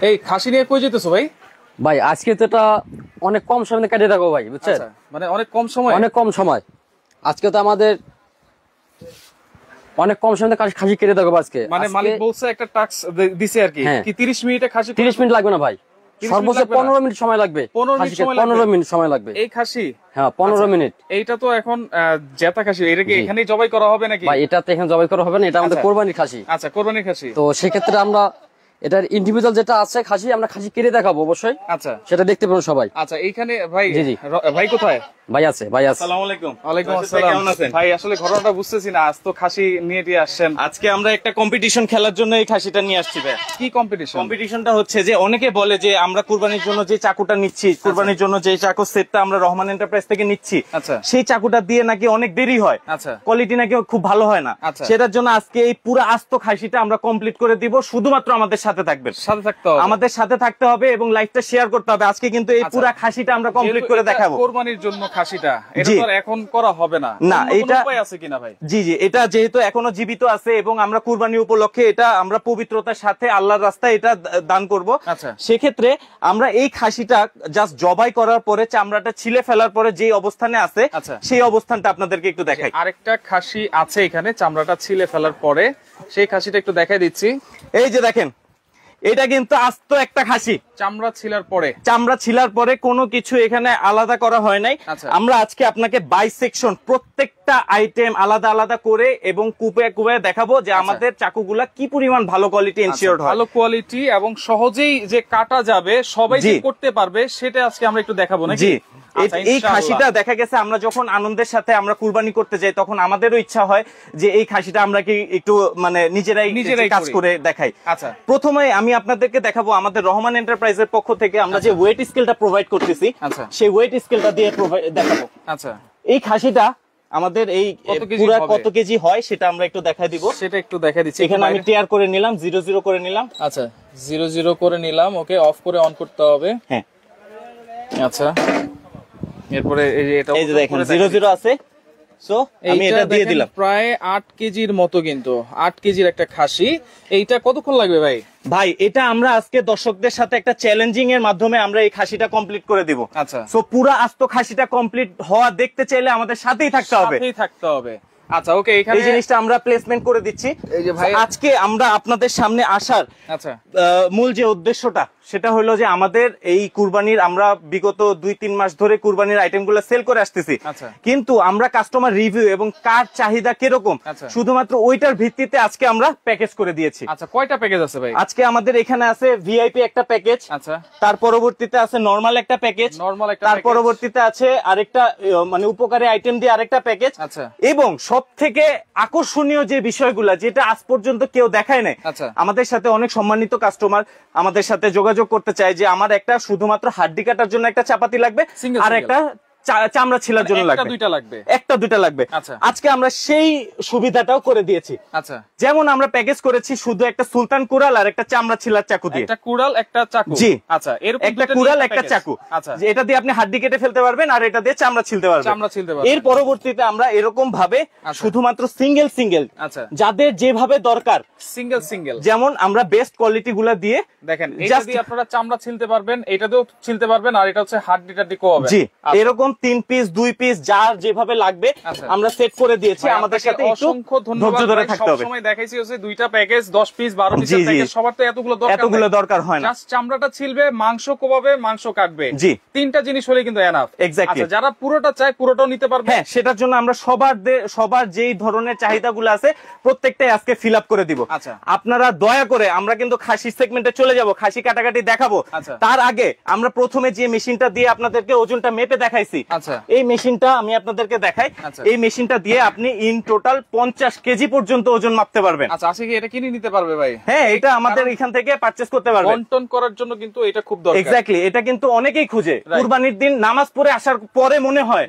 এই খাসি নিয়ে কই যেতেছো ভাই? ভাই আজকে তো এটা অনেক কম সময়ে কেটে রাখবো ভাই, বুঝছেন? মানে অনেক কম সময়, অনেক কম সময়। আজকে তো আমাদের অনেক কম সময়ে খাসি কেটে রাখবো আজকে। মানে মালিক বলছে একটা টাস্ক দিছে আর কি, কি 30 মিনিটে খাসি? 30 মিনিট লাগবে না ভাই, সর্বোচ্চ 15 মিনিট সময় লাগবে। 15 মিনিট সময় লাগবে এই খাসি। হ্যাঁ 15 মিনিট। এইটা তো এখন জেতা খাসি, এটা কি এখানেই জবাই করা হবে নাকি? ভাই এটা তো এখানে জবাই করা হবে না, এটা আমাদের কোরবানির খাসি। আচ্ছা কোরবানির খাসি। তো সেক্ষেত্রে আমরা এটার ইন্ডিভিজুয়াল যেটা আছে খাসি, আমরা খাসি কেটে দেখাবো অবশ্যই। আচ্ছা সেটা দেখতে পাবেন সবাই। আচ্ছা এইখানে ভাই, ভাই কোথায়? ভাই আছে, ভাই আছে। আসসালামু আলাইকুম। ওয়ালাইকুম আসসালাম। কেমন আছেন ভাই? আসলে ঘটনাটা বুঝতেছি না, আজ তো খাসি নিয়ে আসছেন। আজকে আমরা একটা কম্পিটিশন খেলার জন্য এই খাসিটা নিয়ে আসছি ভাই। কি কম্পিটিশন? কম্পিটিশনটা হচ্ছে যে অনেকে বলে যে আমরা কুরবানির জন্য যে চাকুটা নিচ্ছি, কুরবানির জন্য যে চাকু সেটটা আমরা রহমান এন্টারপ্রাইজ থেকে নিচ্ছি, আচ্ছা সেই চাকুটা দিয়ে নাকি অনেক দেরি হয়, আচ্ছা কোয়ালিটি নাকি খুব ভালো হয় না। আচ্ছা সেটার জন্য আজকে এই পুরো আস্ত খাসিটা আমরা কমপ্লিট করে দিব। শুধুমাত্র আমাদের সাথে থাকবেন, আমাদের সাথে থাকতে হবে এবং লাইভটা শেয়ার করতে হবে। আজকে কিন্তু এই পুরো খাসিটা আমরা কমপ্লিট করে দেখাবো। কুরবানির জন্য খাসিটা, এটা তো এখন করা হবে না। না এটা উপায় আছে কিনা ভাই? জি জি, এটা যেহেতু এখনো জীবিত আছে এবং আমরা কুরবানি উপলক্ষে এটা আমরা পবিত্রতার সাথে আল্লাহর রাস্তায় এটা দান করব। আচ্ছা সেক্ষেত্রে আমরা এই খাসিটা জাস্ট জবাই করার পরে চামড়াটা ছিলে ফেলার পরে যে অবস্থানে আছে, সেই অবস্থানটা আপনাদেরকে একটু দেখাই। আরেকটা খাসি আছে এখানে চামড়াটা ছিলে ফেলার পরে, সেই খাসিটা একটু দেখাই দিচ্ছি। এই যে দেখেন, এটা কিন্তু আস্ত একটা খাসি, চামড়া ছিলার পরে কোনো কিছু এখানে আলাদা করা হয় নাই। আমরা আজকে আপনাকে বাই সেকশন প্রত্যেকটা আইটেম আলাদা আলাদা করে এবং কুপে কুপে দেখাবো যে আমাদের চাকুগুলা কি পরিমাণ ভালো কোয়ালিটি এনশিওরড হয়, ভালো কোয়ালিটি এবং সহজেই যে কাটা যাবে, সবাই যে করতে পারবে, সেটা আজকে আমরা একটু দেখাবো নাকি? জি, এই খাসিটা দেখা গেছে আমরা যখন আনন্দের সাথে আমরা কুরবানি করতে যাই তখন আমাদেরও ইচ্ছা হয় যে এই খাসিটা আমরা কি একটু মানে নিজেরাই কাজ করে দেখাই। আচ্ছা প্রথমে আমি আপনাদেরকে দেখাবো আমাদের রহমান এন্টারপ্রাইজের পক্ষ থেকে আমরা যে ওয়েট স্কেলটা প্রোভাইড করতেছি, সেই ওয়েট স্কেলটা দিয়ে দেখাবো। আচ্ছা এই খাসিটা আমাদের এই পুরো কত কেজি হয় সেটা আমরা একটু দেখাই দিব। সেটা একটু দেখাই দিচ্ছি। এখানে আমি টিয়ার করে নিলাম, 00 করে নিলাম। আচ্ছা 00 করে নিলাম। ওকে, অফ করে অন করতে হবে। হ্যাঁ আচ্ছা, এরপরে এই যে এটা এই যে দেখেন 00 আছে। সো আমি এটা দিয়ে দিলাম। প্রায় 8 কেজির মতো, কিন্তু 8 কেজির একটা খাসি। এইটা কতক্ষণ লাগবে ভাই? ভাই এটা আমরা আজকে দর্শকদের সাথে একটা চ্যালেঞ্জিং এর মাধ্যমে আমরা এই খাসিটা কমপ্লিট করে দিব। আচ্ছা, সো পুরো আস্ত খাসিটা কমপ্লিট হওয়া দেখতে চাইলে আমাদের সাথেই থাকতে হবে। আচ্ছা ওকে, এখানে এই জিনিসটা আমরা প্লেসমেন্ট করে দিচ্ছি। এই যে ভাই আজকে আমরা আপনাদের সামনে আসার মূল যে উদ্দেশ্যটা সেটা হলো যে আমাদের এই কুরবানির আমরা বিগত 2-3 মাস ধরে কুরবানির আইটেমগুলো সেল করে আসতেছি, কিন্তু আমরা কাস্টমার রিভিউ এবং কার চাহিদা কিরকম শুধুমাত্র ওইটার ভিত্তিতে আজকে আমরা প্যাকেজ করে দিয়েছি। আচ্ছা, কয়টা প্যাকেজ আছে ভাই? আজকে আমাদের এখানে আছে ভিআইপি একটা প্যাকেজ, আচ্ছা, তার পরবর্তীতে আছে নরমাল একটা প্যাকেজ, তার পরবর্তীতে আছে আরেকটা মানে উপকারী আইটেম দিয়ে আরেকটা প্যাকেজ, এবং সব থেকে আকর্ষণীয় যে বিষয়গুলা যেটা আজ পর্যন্ত কেউ দেখায় নাই, আমাদের সাথে অনেক সম্মানিত কাস্টমার আমাদের সাথে যোগাযোগ করতে চায় যে আমার একটা শুধুমাত্র হাড্ডি কাটার জন্য একটা চাপাতি লাগবে আর একটা চামড়া ছিলার জন্য একটা দুইটা লাগবে। আজকে আমরা সেই সুবিধাটাও করে দিয়েছি। আচ্ছা, যেমন আমরা প্যাকেজ করেছি শুধু একটা সুলতান কুড়াল আর একটা চামড়া ছিলার চাকু দিয়ে। একটা কুড়াল একটা চাকু। জি, আচ্ছা, এরকম একটা কুড়াল একটা চাকু। আচ্ছা, এটা দিয়ে আপনি হাড্ডি কেটে ফেলতে পারবেন আর এটা দিয়ে চামড়া ছিলতে পারবেন। এর পরবর্তীতে আমরা এরকম ভাবে শুধুমাত্র সিঙ্গেল সিঙ্গেল, যাদের যেভাবে দরকার সিঙ্গেল, যেমন আমরা বেস্ট কোয়ালিটি গুলা দিয়ে দেখেন, এটা দিয়ে আপনারা চামড়া ছিলতে পারবেন, এটা দিয়েও ছিলতে পারবেন, আর এটা হচ্ছে হাড্ডি টাড্ডি কোয়াবে। জি, এরকম 3 পিস 2 পিস যার যেভাবে লাগবে আমরা সেট করে দিয়েছি। আমাদের সাথে একটু ধৈর্য ধরে থাকতে হবে। সবসময় দেখাইছি হচ্ছে দুইটা প্যাকেজ 10 পিস 12 পিসের প্যাকেজ, সবার তো এতগুলো দরকার হয় না। জাস্ট চামড়াটা ছিলবে, মাংস কোবাবে, মাংস কাটবে। জি, তিনটা জিনিস হলে কিন্তু এনাফ। এক্স্যাক্টলি। আচ্ছা, যারা পুরোটা চায় পুরোটাও নিতে পারবে। হ্যাঁ, সেটার জন্য আমরা সবার যেই ধরনের চাহিদাগুলো আছে প্রত্যেকটাই আজকে ফিল আপ করে দিব। আচ্ছা, আপনারা দয়া করে, আমরা কিন্তু খাসি সেগমেন্টে চলে যাব, খাসি কাটাকাটি দেখাবো। তার আগে আমরা প্রথমে যে মেশিনটা দিয়ে আপনাদেরকে ওজনটা মেপে দেখাইছি, এই মেশিনটা আমি আপনাদেরকে দেখাই। এই মেশিনটা দিয়ে আপনি ইন টোটাল 50 কেজি পর্যন্ত ওজন মাপতে পারবেন। আচ্ছা, আজকে কি এটা কিনে নিতে পারবে ভাই? হ্যাঁ, এটা আমাদের এখান থেকে পারচেজ করতে পারবে। বন্টন করার জন্য কিন্তু এটা খুব দরকার। এক্স্যাক্টলি, এটা কিন্তু অনেকেই খুঁজে। কুরবানির দিন নামাজ পড়ে আসার পরে মনে হয়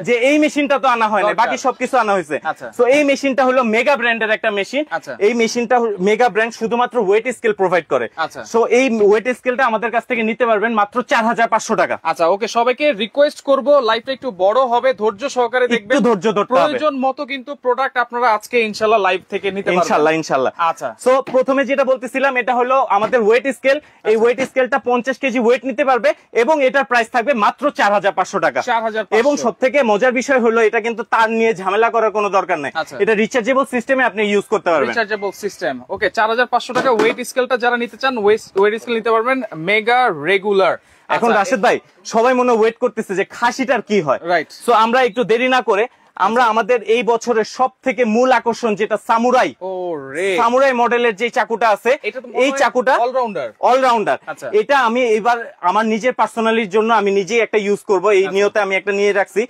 যে এই মেশিনটা তো আনা হয় না, বাকি সবকিছু আনা হয়েছে। সো এই মেশিনটা হলো মেগা ব্র্যান্ডের একটা মেশিন। এই মেশিনটা মেগা ব্র্যান্ড শুধুমাত্র ওয়েট স্কেল প্রোভাইড করে। সো এই ওয়েট স্কেলটা আমাদের কাছ থেকে নিতে পারবেন মাত্র 4500 টাকা। আচ্ছা ওকে, সবাইকে রিকোয়েস্ট করব লাইভটা একটু বড় হবে, ধৈর্য সহকারে দেখবেন, ধৈর্য ধরতে হবে। প্রয়োজন মতো কিন্তু প্রোডাক্ট আপনারা আজকে ইনশাআল্লাহ লাইভ থেকে নিতে পারবেন ইনশাআল্লাহ। আচ্ছা, সো প্রথমে যেটা বলতেছিলাম এটা হলো আমাদের ওয়েট স্কেল। এই ওয়েট স্কেলটা 50 কেজি ওয়েট নিতে পারবে এবং এটার প্রাইস থাকবে মাত্র 4500 টাকা। 4500 এবং সবথেকে মজার বিষয় হলো এটা কিন্তু তার নিয়ে ঝামেলা করার কোনো দরকার নাই। এটা রিচার্জেবল সিস্টেমে আপনি ইউজ করতে পারবেন। Rechargeable system. ওকে, 4500 টাকা ওয়েট স্কেলটা যারা নিতে চান ওয়েট স্কেল নিতে পারবেন মেগা রেগুলার। এখন রাশেদ ভাই সবাই মনে ওয়েট করতেছে যে খাসিটার কি হয়, রাইট? সো আমরা একটু দেরি না করে আমরা আমাদের এই বছরের সব থেকে মূল আকর্ষণ যেটা সামুরাই, সামুরাই মডেলের যে চাকুটা আছে, এই চাকুটা অলরাউন্ডার। এটা আমি এবার আমার নিজের পার্সোনালির জন্য আমি নিজেই একটা ইউজ করব, এই নিয়তে আমি একটা নিয়ে রাখছি।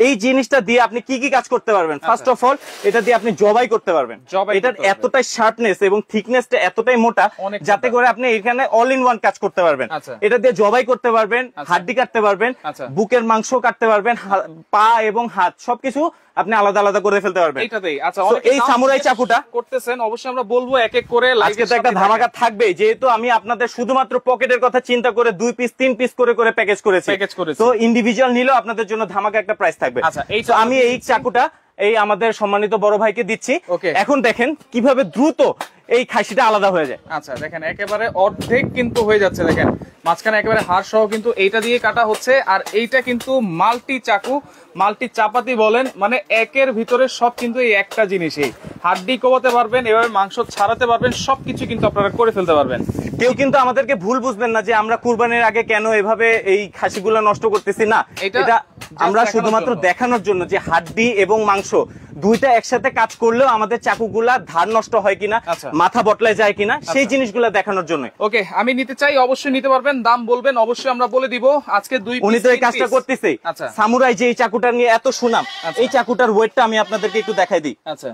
এই জিনিসটা দিয়ে আপনি কি কি কাজ করতে পারবেন? ফার্স্ট অফ অল এটা দিয়ে আপনি জবাই করতে পারবেন। এটার এতটাই শার্পনেস এবং থিকনেসটা এতটাই মোটা যাতে করে আপনি এখানে অল ইন ওয়ান কাজ করতে পারবেন। এটা দিয়ে জবাই করতে পারবেন, হাড্ডি কাটতে পারবেন, বুকের মাংস কাটতে পারবেন, পা এবং হাত সবকিছু আপনি আলাদা আলাদা করে ফেলতে পারবেন এটাতেই। আচ্ছা, এই সামুরাই চাকুটা করতেছেন, অবশ্যই আমরা বলবো এক এক করে। আজকে তো একটা ধামাকা থাকবে, যেহেতু আমি আপনাদের শুধুমাত্র পকেটের কথা চিন্তা করে 2 পিস 3 পিস করে করে প্যাকেজ করেছি। তো ইন্ডিভিজুয়াল নিলেও আপনাদের জন্য ধামাকা একটা প্রাইস থাকবে। আচ্ছা, তো আমি এই চাকুটা এই আমাদের সম্মানিত বড় ভাইকে দিচ্ছি। এখন দেখেন কিভাবে দ্রুত এই খাসিটা আলাদা হয়ে যায়। আচ্ছা দেখেন, একেবারে অর্ধেক কিন্তু হয়ে যাচ্ছে। দেখেন মাঝখানে একেবারে হাড় সহ কিন্তু এইটা দিয়ে কাটা হচ্ছে। আর এইটা কিন্তু মাল্টি চাকু, মাল্টি চাপাতি বলেন, মানে একের ভিতরে সব কিন্তু এই একটা জিনিসই। হাড্ডি কোবাতে পারবেন, এভাবে মাংস ছাড়াতে পারবেন, সবকিছু কিন্তু আপনারা করে ফেলতে পারবেন। কেউ কিন্তু আমাদেরকে ভুল বুঝবেন না যে আমরা কুরবানির আগে কেন এভাবে এই খাসিগুলো নষ্ট করতেছি। না, এটা আমরা শুধুমাত্র দেখানোর জন্য যে হাড্ডি এবং মাংস দুইটা একসাথে কাজ করলেও আমাদের চাকুগুলা ধার নষ্ট হয় কিনা, মাথা বটলায় যায় কিনা, সেই জিনিসগুলো দেখানোর জন্য। ওকে, আমি নিতে চাই, অবশ্যই নিতে পারবেন, দাম বলবেন, অবশ্যই আমরা বলে দিব। আজকে উনি তো এই কাজটা করতেছে। সামুরাই যে এই চাকুটা নিয়ে এত সুনাম, এই চাকুটার ওয়েটটা আমি আপনাদেরকে একটু দেখাই দিই। আচ্ছা,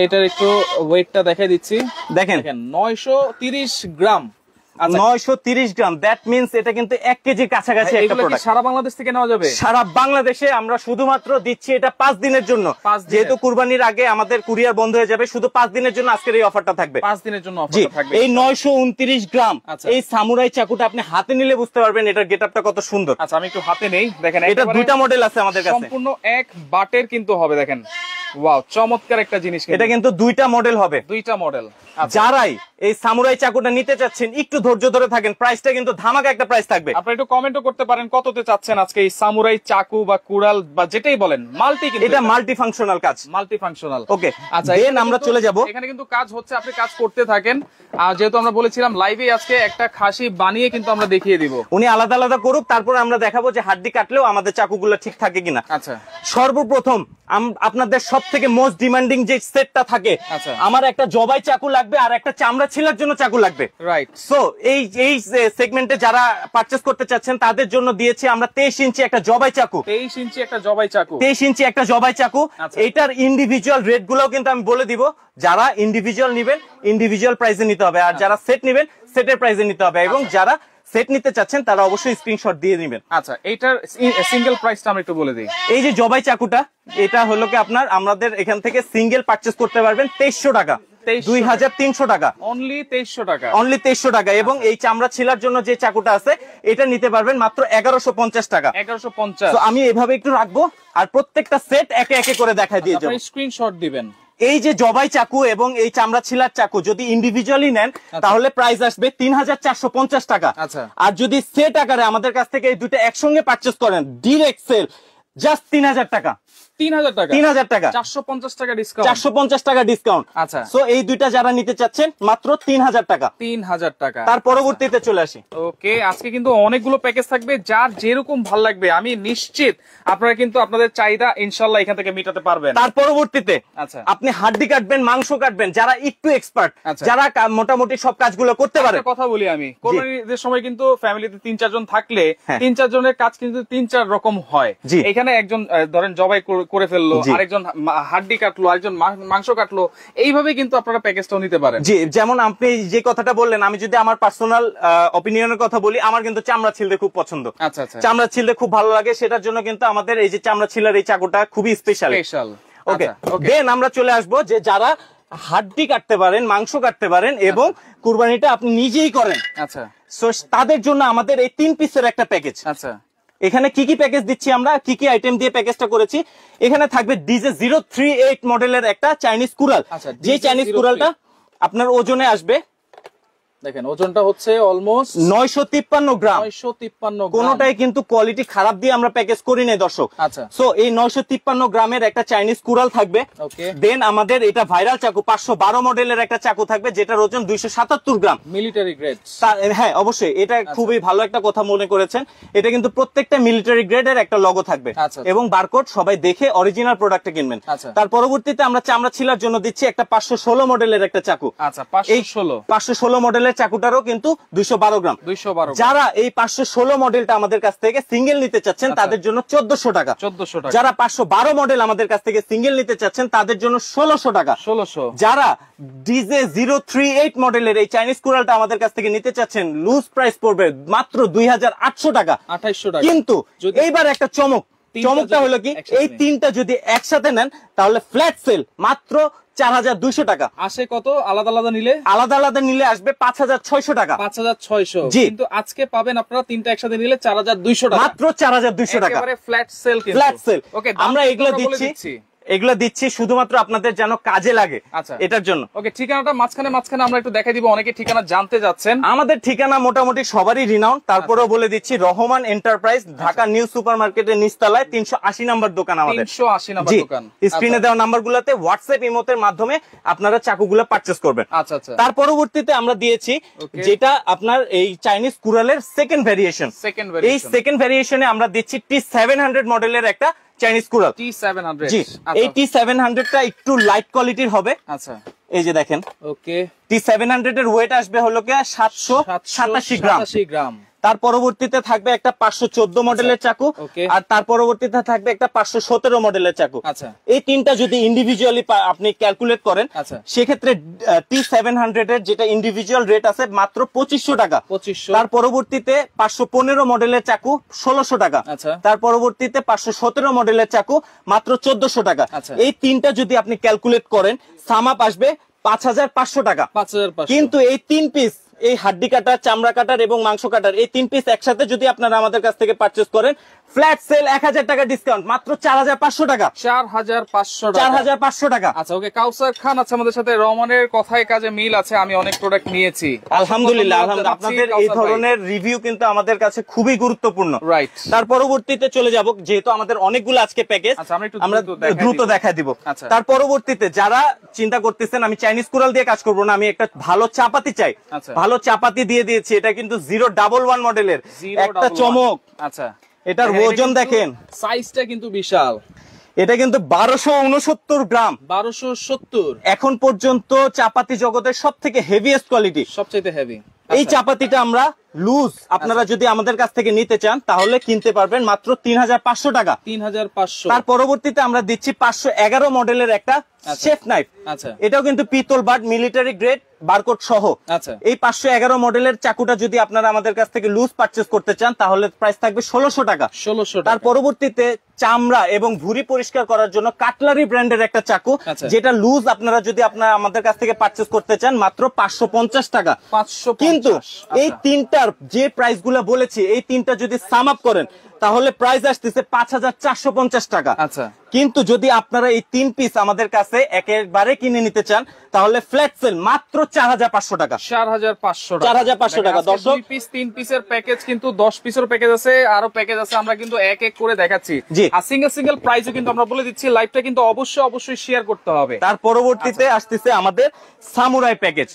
এইটার একটু ওয়েটটা দেখাই দিচ্ছি। দেখেন 930 গ্রাম। 930 গ্রাম, দ্যাট মিন্স এটা কিন্তু 1 কেজির কাছাকাছি একটা প্রোডাক্ট। সারা বাংলাদেশ থেকে নেওয়া যাবে? সারা বাংলাদেশে আমরা শুধুমাত্র দিচ্ছি এটা 5 দিনের জন্য। যেহেতু কুরবানির আগে আমাদের কুরিয়ার বন্ধ হয়ে যাবে, শুধু 5 দিনের জন্য আজকের এই অফারটা থাকবে। 5 দিনের জন্য অফারটা থাকবে। এই 929 গ্রাম এই সামুরাই চাকুটা আপনি হাতে নিলে বুঝতে পারবেন এটার গেটআপটা কত সুন্দর। আচ্ছা, আমি একটু হাতে নেই। দেখেন এটা দুইটা মডেল আছে আমাদের কাছে, সম্পূর্ণ এক বাটের কিন্তু হবে। দেখেন ওয়াও, চমৎকার একটা জিনিস। এটা কিন্তু দুইটা মডেল হবে, দুইটা মডেল। যারাই এই সামুরাই চাকুটা নিতে চাচ্ছেন একটু ধৈর্য ধরে থাকেন, প্রাইসটা কিন্তু ধামাকা একটা প্রাইস থাকবে। আপনারা একটু কমেন্টও করতে পারেন কততে চাচ্ছেন আজকে এই সামুরাই চাকু বা কুড়াল বা যেটাই বলেন। মাল্টি, কিন্তু এটা মাল্টি ফাংশনাল কাজ, মাল্টি ফাংশনাল। ওকে, আচ্ছা, দেন আমরা চলে যাব। এখানে কিন্তু কাজ হচ্ছে, আপনি কাজ করতে থাকেন। আর যেহেতু আমরা বলেছিলাম লাইভে আজকে একটা খাসি বানিয়ে কিন্তু আমরা দেখিয়ে দিব, উনি আলাদা আলাদা করুক, তারপর আমরা দেখাবো যে হাড্ডি কাটলেও আমাদের চাকুগুলো ঠিক থাকে কিনা। আচ্ছা, সর্বপ্রথম আপনাদের সব থেকে মোস্ট ডিমান্ডিং যে সেটটা থাকে, আমার একটা জবাই চাকু লাগবে আর একটা চামড়া ছিলার জন্য চাকু লাগবে, রাইট? সো এই সেগমেন্টে যারা পারচেজ করতে চাচ্ছেন তাদের জন্য দিয়েছি আমরা 23 ইঞ্চি একটা জবাই চাকু। 23 ইঞ্চি একটা জবাই চাকু, 23 ইঞ্চি একটা জবাই চাকু। এটার ইন্ডিভিজুয়াল রেট গুলোও কিন্তু আমি বলে দিব। যারা ইন্ডিভিজুয়াল নিবেন ইন্ডিভিজুয়াল প্রাইসে নিতে হবে, আর যারা সেট নিবেন সেটের প্রাইসে নিতে হবে, এবং যারা সেট নিতে চাচ্ছেন তারা অবশ্যই স্ক্রিনশট দিয়ে নেবেন। আচ্ছা, এইটার সিঙ্গেল প্রাইসটা আমরা একটু বলে দিই। এই যে জবাই চাকুটা, এটা হলো কি আপনার আমাদের এখান থেকে সিঙ্গেল পারচেজ করতে পারবেন 2300 টাকা, 2300 টাকা, অনলি 2300 টাকা, অনলি 2300 টাকা। এবং এই চামড়া ছিলার জন্য যে চাকুটা আছে এটা নিতে পারবেন মাত্র 1150 টাকা। 1150। তো আমি এভাবে একটু রাখবো আর প্রত্যেকটা সেট একে একে করে দেখাই দিয়ে যাবো। আপনি স্ক্রিনশট দিবেন। এই যে জবাই চাকু এবং এই চামড়া ছিলার চাকু যদি ইন্ডিভিজুয়ালি নেন তাহলে প্রাইস আসবে 3450 টাকা। আর যদি সেট আকারে আমাদের কাছ থেকে এই দুটো একসঙ্গে পারচেজ করেন ডিরেক্ট সেল, জাস্ট 3000 টাকা। 3000 টাকা, 3000 টাকা, 450 টাকা ডিসকাউন্ট, 450 টাকা ডিসকাউন্ট। আচ্ছা, সো এই দুইটা যারা নিতে চাচ্ছেন মাত্র 3000 টাকা, 3000 টাকা। তার পরবর্তীতে চলে আসি। ওকে, আজকে কিন্তু অনেকগুলো প্যাকেজ থাকবে, যার যেরকম ভালো লাগবে আমি নিশ্চিত আপনারা কিন্তু আপনাদের চাহিদা ইনশাআল্লাহ এখান থেকে মেটাতে পারবেন। তার পরবর্তীতে আচ্ছা, আপনি হাড্ডি কাটবেন, মাংস কাটবেন, যারা একটু এক্সপার্ট, যারা মোটামুটি সব কাজগুলো করতে পারে। কথা বলি আমি, কোরবানির সময় কিন্তু ফ্যামিলিতে 3-4 জন থাকলে 3-4 জনের কাজ কিন্তু 3-4 রকম হয়। এখানে একজন ধরেন জবাই করে ফেললো, আরেকজন হাড্ডি কাটলো, আরেকজন মাংস কাটলো, এইভাবে কিন্তু আপনারা প্যাকেজটাও নিতে পারেন। জি, যেমন আপনি যে কথাটা বললেন, আমি যদি আমার পার্সোনাল অপিনিয়নের কথা বলি, আমার কিন্তু চামড়া ছিলতে খুব পছন্দ। আচ্ছা, চামড়া ছিলতে খুব ভালো লাগে, সেটার জন্য কিন্তু আমাদের এই যে চামড়া ছিলার এই চাকুটা খুবই স্পেশাল। ওকে, দেন আমরা চলে আসবো যে যারা হাড্ডি কাটতে পারেন, মাংস কাটতে পারেন এবং কুরবানিটা আপনি নিজেই করেন, আচ্ছা, সো তাদের জন্য আমাদের এই 3 পিসের একটা প্যাকেজ। আচ্ছা, এখানে কি কি প্যাকেজ দিচ্ছি আমরা, কি কি আইটেম দিয়ে প্যাকেজটা করেছি। এখানে থাকবে ডিজে 038 মডেলের একটা চাইনিজ কুড়াল। যে চাইনিজ কুড়ালটা আপনার ওজনে আসবে, দেখেন ওজনটা হচ্ছে অলমোস্ট 953 গ্রাম। 953 গ্রাম, কোনোটাই কিন্তু কোয়ালিটি খারাপ দিয়ে আমরা প্যাকেজ করি নাই দর্শক। আচ্ছা, সো এই 953 গ্রামের একটা চাইনিজ কুড়াল থাকবে। ওকে, দেন আমাদের এটা ভাইরাল চাকু 512 মডেলের একটা চাকু থাকবে, যেটার ওজন 277 গ্রাম, মিলিটারি গ্রেড। হ্যাঁ অবশ্যই, এটা খুবই ভালো একটা কথা মনে করেছেন। এটা কিন্তু প্রত্যেকটা মিলিটারি গ্রেডের একটা লোগো থাকবে এবং বারকোড, সবাই দেখে অরিজিনাল প্রোডাক্টে কিনবেন। তার পরবর্তীতে আমরা চামড়া ছিলার জন্য দিচ্ছি একটা 516 মডেলের একটা চাকু। আচ্ছা, 516 মডেলের চাকুটারও কিন্তু 212 গ্রাম। যারা এই 516 মডেলটা আমাদের কাছ থেকে সিঙ্গেল নিতে চাচ্ছেন তাদের জন্য 1400 টাকা। যারা 512 মডেল আমাদের কাছ থেকে সিঙ্গেল নিতে চাচ্ছেন তাদের জন্য 1600 টাকা। যারা ডিজে 038 মডেলের এই চাইনিজ কুড়ালটা আমাদের কাছ থেকে নিতে চাচ্ছেন, লুজ প্রাইস পড়বে মাত্র 2800 টাকা। কিন্তু এইবার একটা চমকটা হলো কি, এই তিনটা যদি একসাথে নেন তাহলে ফ্ল্যাট সেল মাত্র 4200 টাকা। আসে কত আলাদা আলাদা নিলে আসবে 5600 টাকা। 5600, কিন্তু আজকে পাবেন আপনারা তিনটা একসাথে নিলে 4200 টাকা, মাত্র 4200 টাকা, একেবারে ফ্ল্যাট সেল। ওকে, আমরা এগুলো দিচ্ছি শুধুমাত্র আপনাদের যেন কাজে লাগে, এটার জন্য। ওকে, ঠিকানাটা মাঝখানে আমরা একটু দেখাই দিব, অনেকে ঠিকানা জানতে যাচ্ছেন। আমাদের ঠিকানা মোটামুটি সবারই রিনাউন্ড, তারপরেও বলে দিচ্ছি, Rahman enterprise, Dhaka new super মার্কেটের নিচতলায় 380 নম্বর দোকান আমাদের। 380 নম্বর দোকান। স্ক্রিনে দেওয়া নাম্বারগুলোতে হোয়াটসঅ্যাপ ইমোতের মাধ্যমে আপনারা চাকুগুলো পারচেজ করবেন। আচ্ছা আচ্ছা। তার পরবর্তীতে আমরা দিয়েছি যেটা আপনার এই চাইনিজ কুড়ালের সেকেন্ড ভেরিয়েশন। এই সেকেন্ড ভেরিয়েশনে আমরা দিচ্ছি T700 মডেলের একটা চাইনিজ কুড়াল। T700, জি, এই T700 টা একটু লাইট কোয়ালিটির হবে। আচ্ছা, এই যে দেখেন, ওকে, T700 এর ওয়েট আসবে হলো কি 787 গ্রাম। তার পরবর্তীতে থাকবে একটা 514 মডেলের চাকু, আর তার পরবর্তীতে থাকবে একটা 517 মডেলের চাকু। এই তিনটা যদি ইন্ডিভিজুয়ালি আপনি ক্যালকুলেট করেন, সেক্ষেত্রে T700 এর যেটা ইন্ডিভিজুয়াল রেট আছে মাত্র 2500 টাকা। তার পরবর্তীতে 515 মডেলের চাকু 1600 টাকা। তার পরবর্তীতে 517 মডেলের চাকু মাত্র 1400 টাকা। এই তিনটা যদি আপনি ক্যালকুলেট করেন, সাম আপ আসবে 5500 টাকা। কিন্তু এই তিন পিস, এই হাড্ডি কাটার, চামড়া কাটার এবং মাংস কাটার, এই তিন পিস একসাথে যদি আপনারা আমাদের কাছ থেকে পারচেজ করেন, ফ্ল্যাট সেল 1000 টাকা ডিসকাউন্ট, মাত্র 4500 টাকা। 4500 টাকা। আচ্ছা, ওকে, কাউসার খান আছে আমাদের সাথে। রহমানের কথায় কাজে মিল আছে, আমি অনেক প্রোডাক্ট নিয়েছি আলহামদুলিল্লাহ। আপনাদের এই ধরনের রিভিউ কিন্তু আমাদের কাছে খুবই গুরুত্বপূর্ণ। রাইট। তার পরবর্তীতে চলে যাব, যেহেতু আমাদের অনেকগুলো আজকে প্যাকেজ, আমরা দ্রুত দেখাই দিব। তার পরবর্তীতে যারা চিন্তা করতেছেন আমি চাইনিজ কুড়াল দিয়ে কাজ করবো না, আমি একটা ভালো চাপাতি চাই, ভালো চাপাতি দিয়ে দিয়েছি। এটা কিন্তু 011 মডেলের একটা চমক। আচ্ছা, এটার ওজন দেখেন, সাইজটা কিন্তু বিশাল। এটা কিন্তু 1269 গ্রাম। 1270 এখন পর্যন্ত চাপাতি জগতের সব থেকে হেভিয়েস্ট কোয়ালিটি, সবচেয়ে হেভি। এই চাপাতিটা আমরা লুজ, আপনারা যদি আমাদের কাছ থেকে নিতে চান তাহলে কিনতে পারবেন মাত্র 3500 টাকা। 3500। তার পরবর্তীতে আমরা দিচ্ছি 511 মডেলের একটা শেফ নাইফ। এটাও কিন্তু পিতল বাট, মিলিটারি গ্রেড, বারকোড সহ। এই 511 মডেলের চাকুটা যদি আপনারা আমাদের কাছ থেকে লুজ পারচেজ করতে চান তাহলে প্রাইস থাকবে 1600 টাকা। তার পরবর্তীতে চামড়া এবং ভুঁড়ি পরিষ্কার করার জন্য কাটলারি ব্র্যান্ডের একটা চাকু, যেটা লুজ আপনারা যদি আমাদের কাছ থেকে পারচেজ করতে চান মাত্র 550 টাকা। কিন্তু এই তিনটার যে প্রাইস গুলা বলেছি, এই তিনটা যদি সাম আপ করেন তাহলে প্রাইস আসতেছে 5450 টাকা। আচ্ছা, কিন্তু যদি আপনারা এই তিন পিস আমাদের কাছে একেবারে কিনে নিতে চান তাহলে ফ্ল্যাট সেল মাত্র 4500 টাকা। 4500 টাকা। 2 পিস 3 পিসের প্যাকেজ, কিন্তু 10 পিসের প্যাকেজ আছে, আরো প্যাকেজ আছে, আমরা কিন্তু এক এক করে দেখাচ্ছি। আর সিঙ্গেল প্রাইসও কিন্তু আমরা বলে দিচ্ছি। লাইভটা কিন্তু অবশ্যই শেয়ার করতে হবে। তার পরবর্তীতে আসতেছে আমাদের সামুরাই প্যাকেজ।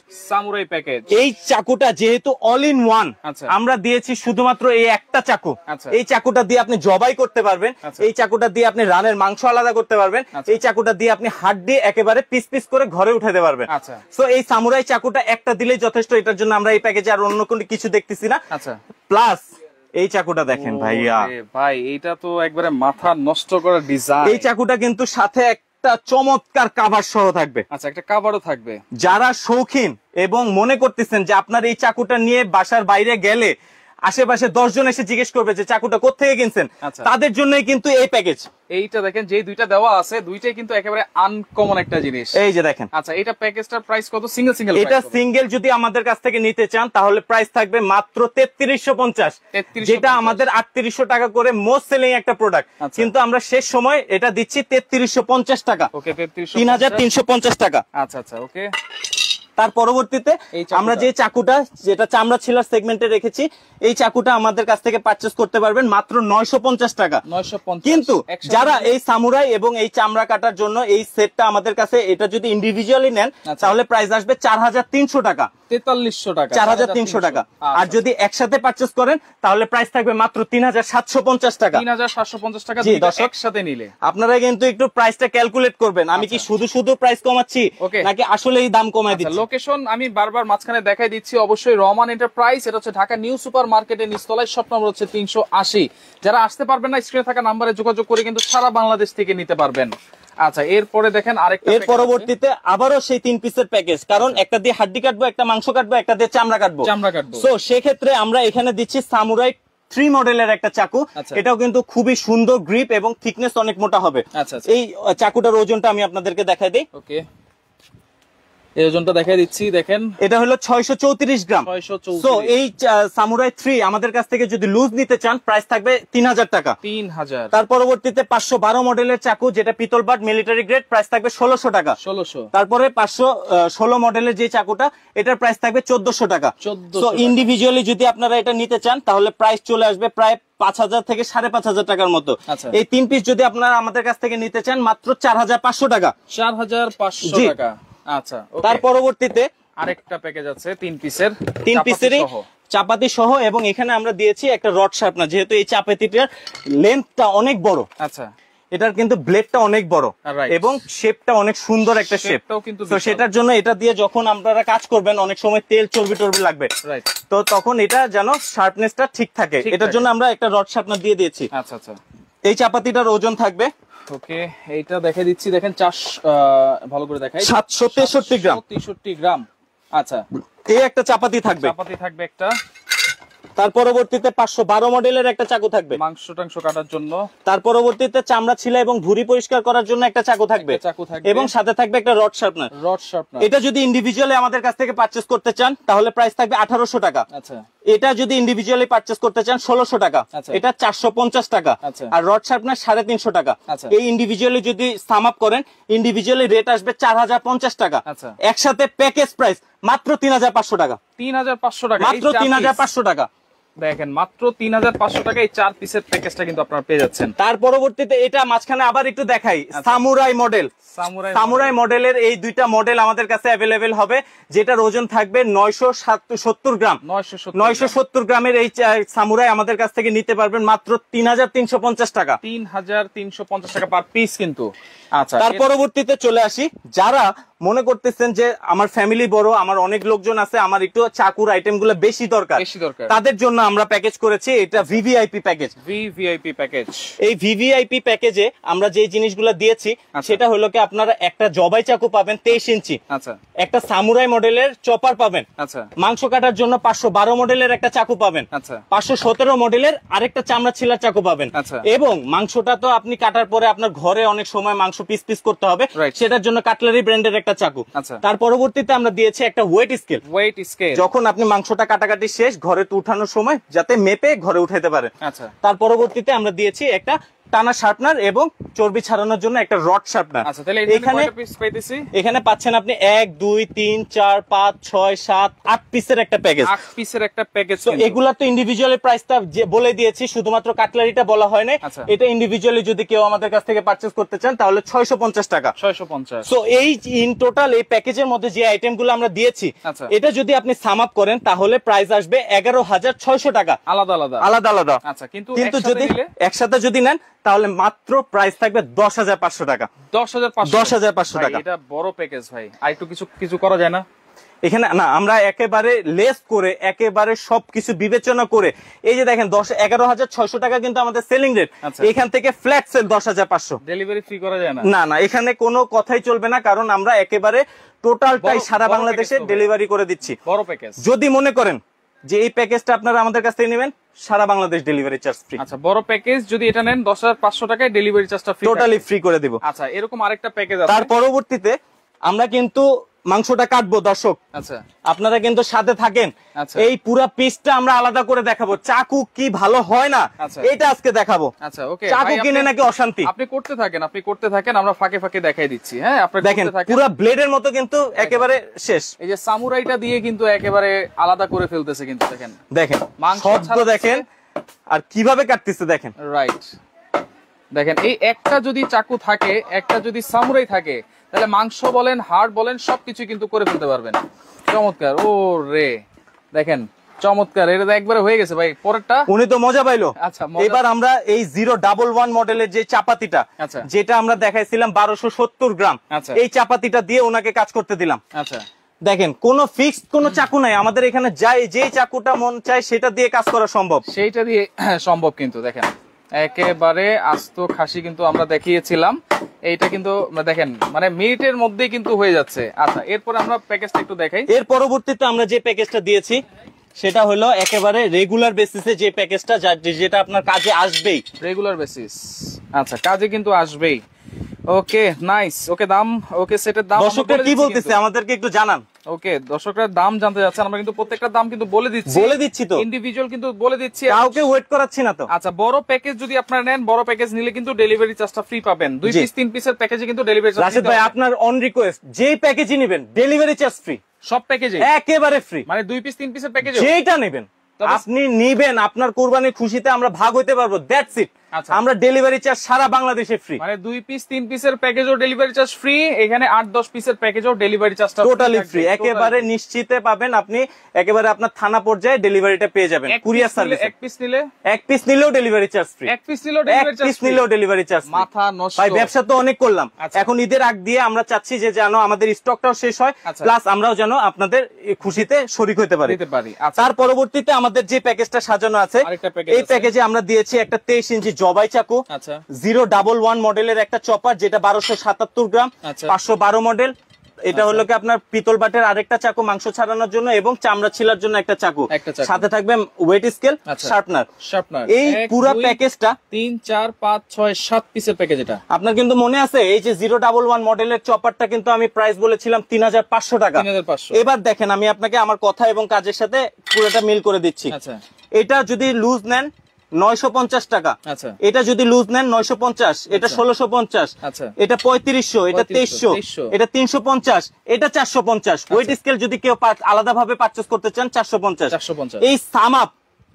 এই চাকুটা যেহেতু অল ইন ওয়ান, আমরা দিয়েছি শুধুমাত্র এই একটা চাকু। এই চাকুটা দিয়ে আপনি জবাই করতে পারবেন, এই চাকুটা দিয়ে আপনি রানের মাংস আলাদা করতে পারবেন, এই চাকুটা দিয়ে আপনি হাড্ডি একেবারে পিস পিস করে ঘরে উঠাতে পারবেন। সো এই সামুরাই চাকুটা একটা দিলেই যথেষ্ট। এটার জন্য আমরা এই প্যাকেজে আর অন্য কোনো কিছু দেখতেছি না। প্লাস এই চাকুটা দেখেন ভাইয়া, ভাই এটা তো একবারে মাথা নষ্ট করা ডিজাইন। এই চাকুটা কিন্তু সাথে একটা চমৎকার কাভার সহ থাকবে। আচ্ছা, একটা কাভারও থাকবে। যারা শৌখিন এবং মনে করতেছেন যে আপনার এই চাকুটা নিয়ে বাসার বাইরে গেলে আশেপাশে 10 জন এসে জিজ্ঞেস করবে যে চাকুটা কোত্থেকে কিনছেন, তাদের জন্যই কিন্তু এই প্যাকেজ। এইটা দেখেন যে দুইটা দেওয়া আছে, দুইটাই কিন্তু একেবারে আনকমন একটা জিনিস। এই যে দেখেন। আচ্ছা, এটা প্যাকেজটার প্রাইস কত? সিঙ্গেল এটা সিঙ্গেল যদি আমাদের কাছ থেকে নিতে চান তাহলে প্রাইস থাকবে মাত্র 3350, যেটা আমাদের 3800 টাকা করে মোস্ট সেলিং একটা প্রোডাক্ট, কিন্তু আমরা শেষ সময় এটা দিচ্ছি 3350 টাকা। ওকে, 3350 টাকা। আচ্ছা আচ্ছা, ওকে। তার পরবর্তীতে আমরা যে চাকুটা, যেটা চামড়া ছিলার সেগমেন্টে রেখেছি, এই চাকুটা আমাদের কাছ থেকে পারচেজ করতে পারবেন মাত্র 950 টাকা। 950। কিন্তু যারা এই সামুরাই এবং এই চামড়া কাটার জন্য এই সেটটা আমাদের কাছে, এটা যদি ইন্ডিভিজুয়ালি নেন তাহলে প্রাইস আসবে 4300 টাকা। 4300 টাকা, 4300 টাকা। আর যদি একসাথে পারচেজ করেন তাহলে প্রাইস থাকবে মাত্র 3750 টাকা। 3750 টাকা একসাথে নিলে। আপনারা কিন্তু একটু প্রাইসটা ক্যালকুলেট করবেন, আমি কি শুধু প্রাইস কমাচ্ছি নাকি আসলেই দাম কমাই দিচ্ছি। লোকেশন আমি বারবার মাঝখানে দেখাই দিচ্ছি, অবশ্যই রহমান এন্টারপ্রাইজ, এটা হচ্ছে ঢাকা নিউ সুপার মার্কেটের নিচতলায়, শপ নম্বর হচ্ছে 380। যারা আসতে পারবেন না, স্ক্রিনে থাকা নাম্বারে যোগাযোগ করে কিন্তু সারা বাংলাদেশ থেকে নিতে পারবেন। আচ্ছা, এরপরে দেখেন আরেকটা, এর পরবর্তীতে আবারও সেই 3 পিসের প্যাকেজ, কারণ একটা দিয়ে হাড্ডি কাটবো, একটা মাংস কাটবো, একটা দিয়ে চামড়া কাটবো। সো সেক্ষেত্রে আমরা এখানে দিচ্ছি সামুরাই 3 মডেলের একটা চাকু। এটাও কিন্তু খুবই সুন্দর গ্রিপ এবং থিকনেস অনেক মোটা হবে। এই চাকুটার ওজনটা আমি আপনাদেরকে দেখাই দিই। ওকে, এই ওজনটা দেখাই দিচ্ছি, দেখেন এটা হলো 634 গ্রাম। সো এই সামুরাই 3 আমাদের কাছ থেকে যদি লুজ নিতে চান প্রাইস থাকবে 3000 টাকা। 3000। তার পরবর্তীতে 512 মডেলের চাকু, যেটা পিতল বাট মিলিটারি গ্রেড, প্রাইস থাকবে 1600 টাকা। 1600। তারপরে 516 মডেলের যে চাকুটা, এটার প্রাইস থাকবে 1400 টাকা। সো ইন্ডিভিজুয়ালি যদি আপনারা এটা নিতে চান তাহলে প্রাইস চলে আসবে প্রায় 5000 থেকে 5500 টাকার মতো। এই 3 পিস যদি আপনারা আমাদের কাছ থেকে নিতে চান মাত্র 4500 টাকা। 4500 টাকা। আচ্ছা, তার পরবর্তীতে আরেকটা প্যাকেজ আছে 3 পিসের, 3 পিসেরই চাপাতি সহ, এবং এখানে আমরা দিয়েছি একটা রড শার্পনার, যেহেতু এই চাপাতিটার লেন্থটা অনেক বড়। আচ্ছা, এটার কিন্তু ব্লেডটা অনেক বড় এবং শেপটা অনেক সুন্দর একটা শেপ, তো সেটার জন্য এটা দিয়ে যখন আপনারা কাজ করবেন অনেক সময় তেল চর্বি লাগবে, তো তখন এটা যেন শার্পনেসটা ঠিক থাকে, এটার জন্য আমরা একটা রড শার্পনার দিয়ে দিয়েছি। আচ্ছা আচ্ছা, এই চাপাতিটার ওজন থাকবে, ওকে, এইটা দেখাই দিচ্ছি, দেখেন ভালো করে দেখাই, 763 গ্রাম। 63 গ্রাম। আচ্ছা, এই একটা চাপাতি থাকবে একটা। তার পরবর্তীতে 512 মডেলের একটা চাকু থাকবে মাংস টাংস কাটার জন্য। তার পরবর্তীতে চামড়া ছিলা এবং ভুঁড়ি পরিষ্কার করার জন্য একটা চাকু থাকবে, এবং সাথে থাকবে একটা রড শার্পনার। এটা যদি ইন্ডিভিজুয়ালি আমাদের কাছ থেকে পারচেজ করতে চান তাহলে প্রাইস থাকবে 1800 টাকা। আচ্ছা, এটা যদি ইন্ডিভিজুয়ালি পারচেজ করতে চান 1600 টাকা। এটা 450 টাকা। আর রড শার্পনার 350 টাকা। এই ইন্ডিভিজুয়ালি যদি সাম আপ করেন, ইন্ডিভিজুয়ালি রেট আসবে 4050 টাকা। একসাথে প্যাকেজ প্রাইস মাত্র 3500 টাকা। 3500 টাকা, মাত্র 3500 টাকা। দেখেন, মাত্র 3500 টাকা এই 4 পিসের প্যাকেজটা কিন্তু আপনারা পেয়ে যাচ্ছেন। তার পরবর্তীতে এটা মাঝখানে আবার একটু দেখাই, সামুরাই মডেল। সামুরাই মডেলের এই দুইটা মডেল আমাদের কাছে অ্যাভেলেবেল হবে, যেটার ওজন থাকবে 970 গ্রাম। 970 গ্রামের এই সামুরাই আমাদের কাছ থেকে নিতে পারবেন মাত্র 3350 টাকা। 3350 টাকা পার পিস কিন্তু। আচ্ছা, তার পরবর্তীতে চলে আসি, যারা মনে করতেছেন যে আমার ফ্যামিলি বড়, আমার অনেক লোকজন আছে, আমার একটু চাকুর আইটেম গুলো বেশি দরকার, তাদের জন্য আমরা প্যাকেজ করেছি এটা ভিভিআইপি প্যাকেজ। ভিভিআইপি প্যাকেজ, এই ভিভিআইপি প্যাকেজে আমরা যে জিনিসগুলো দিয়েছি সেটা হলো কি, আপনারা একটা জবাই চাকু পাবেন 23 ইঞ্চি, একটা সামুরাই মডেলের চপার পাবেন, মাংস কাটার জন্য 512 মডেলের একটা চাকু পাবেন, 517 মডেলের আরেকটা চামড়া ছিলার চাকু পাবেন, এবং মাংসটা তো আপনি কাটার পরে আপনার ঘরে অনেক সময় মাংস পিস পিস করতে হবে, সেটার জন্য কাটলারি ব্র্যান্ডের একটা চাকু। তার পরবর্তীতে আমরা দিয়েছি একটা ওয়েট স্কেল। যখন আপনি মাংসটা কাটাকাটি শেষ, ঘরে উঠানোর সময় যাতে মেপে ঘরে উঠাইতে পারেন। তার পরবর্তীতে আমরা দিয়েছি একটা টানা শার্পনার এবং চর্বি ছাড়ানোর জন্য একটা রড শার্পনার। এখানে পাচ্ছেন আপনি 1 2 3 4 5 6 7 8 পিসের একটা প্যাকেজ। 8 পিসের একটা প্যাকেজ। তো এগুলা তো ইন্ডিভিজুয়ালি প্রাইসটা বলে দিয়েছি, শুধুমাত্র কাটলারিটা বলা হয় না। এটা ইন্ডিভিজুয়ালি যদি কেউ আমাদের কাছ থেকে পারচেজ করতে চান তাহলে 650 টাকা। 650। সো এই ইন টোটাল এই প্যাকেজের মধ্যে যে আইটেমগুলো আমরা দিয়েছি, এটা যদি আপনি সাম আপ করেন তাহলে প্রাইস আসবে 11600 টাকা। আলাদা আলাদা আলাদা আলাদা। আচ্ছা, কিন্তু যদি একসাথে যদি নেন তাহলে মাত্র প্রাইস থাকবে 10500 টাকা। 10500 টাকা। এটা বড় প্যাকেজ ভাই, আর একটু কিছু করা যায় না এখানে? না, আমরা একেবারে লেস করে, একেবারে সবকিছু বিবেচনা করে, এই যে দেখেন 11600 টাকা কিন্তু আমাদের সেলিং রেট। এখান থেকে ফ্ল্যাট সেল 10500। ডেলিভারি ফ্রি করা যায় না? না না, এখানে কোনো কথাই চলবে না, কারণ আমরা একেবারে টোটালটাই সারা বাংলাদেশে ডেলিভারি করে দিচ্ছি। বড় প্যাকেজ। যদি মনে করেন যে এই প্যাকেজটা আপনারা আমাদের কাছ থেকে নেবেন, সারা বাংলাদেশ ডেলিভারি চার্জ ফ্রি। আচ্ছা, বড় প্যাকেজ যদি এটা নেন 10,500 টাকায় ডেলিভারি চার্জটা ফ্রি, টোটালি ফ্রি করে দিব। আচ্ছা, এরকম আরেকটা প্যাকেজ আছে। তার পরবর্তীতে আমরা কিন্তু মাংসটা কাটবো দর্শক। আচ্ছা, আপনারা কিন্তু সাথে থাকেন। আচ্ছা, এই পুরো পিসটা আমরা আলাদা করে দেখাবো। চাকু কি ভালো হয় না এটা আজকে দেখাবো। আচ্ছা, ওকে। চাকু কিনে নাকি অশান্তি, আপনি করতে থাকেন, আমরা ফাঁকে ফাঁকে দেখাই দিচ্ছি। হ্যাঁ, আপনি দেখেন পুরো ব্লেডের মতো কিন্তু একেবারে শেষ। এই যে সামুরাইটা দিয়ে কিন্তু একেবারে আলাদা করে ফেলতেছে কিন্তু, দেখেন শব্দ দেখেন আর কিভাবে কাটতেছে দেখেন। রাইট, দেখেন এই একটা যদি চাকু থাকে, একটা যদি সামুরাই থাকে, তাহলে মাংস বলেন, হাড় বলেন, সবকিছু কিন্তু করে ফেলতে পারবেন। চমৎকার। ও রে, দেখেন চমৎকার, এটা একবারে হয়ে গেছে ভাই। পরেরটা উনি তো মজা পাইলো। আচ্ছা, এবার আমরা এই 011 মডেলের যে চাপাতিটা, যেটা আমরা দেখাইছিলাম 1270 গ্রাম, এই চাপাতিটা দিয়ে ওনাকে কাজ করতে দিলাম। আচ্ছা, দেখেন কোনো ফিক্সড কোনো চাকু নাই আমাদের এখানে, যাই যে চাকুটা মন চায় সেটা দিয়ে কাজ করা সম্ভব, সেইটা দিয়ে সম্ভব। কিন্তু দেখেন একেবারে আস্ত খাসি কিন্তু আমরা দেখিয়েছিলাম, এইটা কিন্তু দেখেন মানে মিনিটের মধ্যেই কিন্তু হয়ে যাচ্ছে। আচ্ছা, এরপর আমরা প্যাকেজটা একটু দেখাই। এর পরবর্তীতে আমরা যে প্যাকেজটা দিয়েছি সেটা হলো একেবারে রেগুলার বেসিসে যে প্যাকেজটা, যেটা আপনার কাজে আসবেই। রেগুলার বেসিস, আচ্ছা, কাজে কিন্তু আসবেই। ওকে, নাইস। ওকে, দাম, ওকে, সেটের দাম দর্শকরা কি বলতেছে আমাদেরকে একটু জানান। ওকে, দর্শকরা দাম জানতে যাচ্ছেন, আমরা কিন্তু প্রত্যেকটা দাম কিন্তু বলে দিচ্ছি তো ইন্ডিভিজুয়াল কিন্তু বলে দিচ্ছি, কাউকে ওয়েট করাচ্ছি না তো। আচ্ছা, বড় প্যাকেজ যদি আপনারা নেন, বড় প্যাকেজ নিলে কিন্তু ডেলিভারি চার্জটা ফ্রি পাবেন। 2 পিস 3 পিসের প্যাকেজে কিন্তু ডেলিভারি চার্জ। রাশিদ ভাই, আপনার অন রিকোয়েস্ট যেই প্যাকেজই নেবেন ডেলিভারি চার্জ ফ্রি, সব প্যাকেজে একেবারে ফ্রি। মানে 2 পিস 3 পিসের প্যাকেজে যেটা নেবেন আপনি নিবেন, আপনার কুরবানির খুশিতে আমরা ভাগ হইতে পারবো, দ্যাটস ইট। আমরা ডেলিভারি চার্জ সারা বাংলাদেশে ফ্রি। মানে 2 পিস 3 পিসের প্যাকেজও ডেলিভারি চার্জ ফ্রি, এখানে 8-10 পিসের প্যাকেজও ডেলিভারি চার্জটা টোটালি ফ্রি, একেবারে নিশ্চিতে পাবেন আপনি, একেবারে আপনার থানা পর্যায়ে ডেলিভারিটা পেয়ে যাবেন। কুরিয়ার সার্ভিস এক পিস নিলেও ডেলিভারি চার্জ ফ্রি, এক পিস নিলেও ডেলিভারি চার্জ। মাথা নষ্ট ভাই, ব্যবসা তো অনেক করলাম, এখন ঈদের আগ দিয়ে আমরা চাচ্ছি যে যেন আমাদের স্টকটাও শেষ হয়, প্লাস আমরাও যেন আপনাদের খুশিতে শরীক হতে পারি। তার পরবর্তীতে আমাদের যে প্যাকেজটা সাজানো আছে, এই প্যাকেজে আমরা দিয়েছি একটা 23 ইঞ্চি জবাই চাকু, 011 মডেলের একটা চপার, যেটা 1277 গ্রাম, 512 মডেল। এটা হলো কি আপনার পিতল বাটের আরেকটা চাকু মাংস ছাড়ানোর জন্য, এবং চামড়া ছিলার জন্য একটা চাকু, সাথে থাকবে ওয়েট স্কেল, শার্পনার। এই পুরো প্যাকেজটা 3 4 5 6 7 পিসের প্যাকেজ। এটা আপনার কিন্তু মনে আছে, এই যে 011 মডেলের চপারটা কিন্তু আমি প্রাইস বলেছিলাম 3500 টাকা। এবার দেখেন আমি আপনাকে আমার কথা এবং কাজের সাথে পুরোটা মিল করে দিচ্ছি। এটা যদি লুজ নেন 950 টাকা, এটা যদি লুজ নেন 950, এটা 1650, এটা 3500, এটা 2300, এটা 350, এটা 450। ওয়েট স্কেল যদি কেউ আলাদা ভাবে পারচেজ করতে চান 450। এই সাম আপ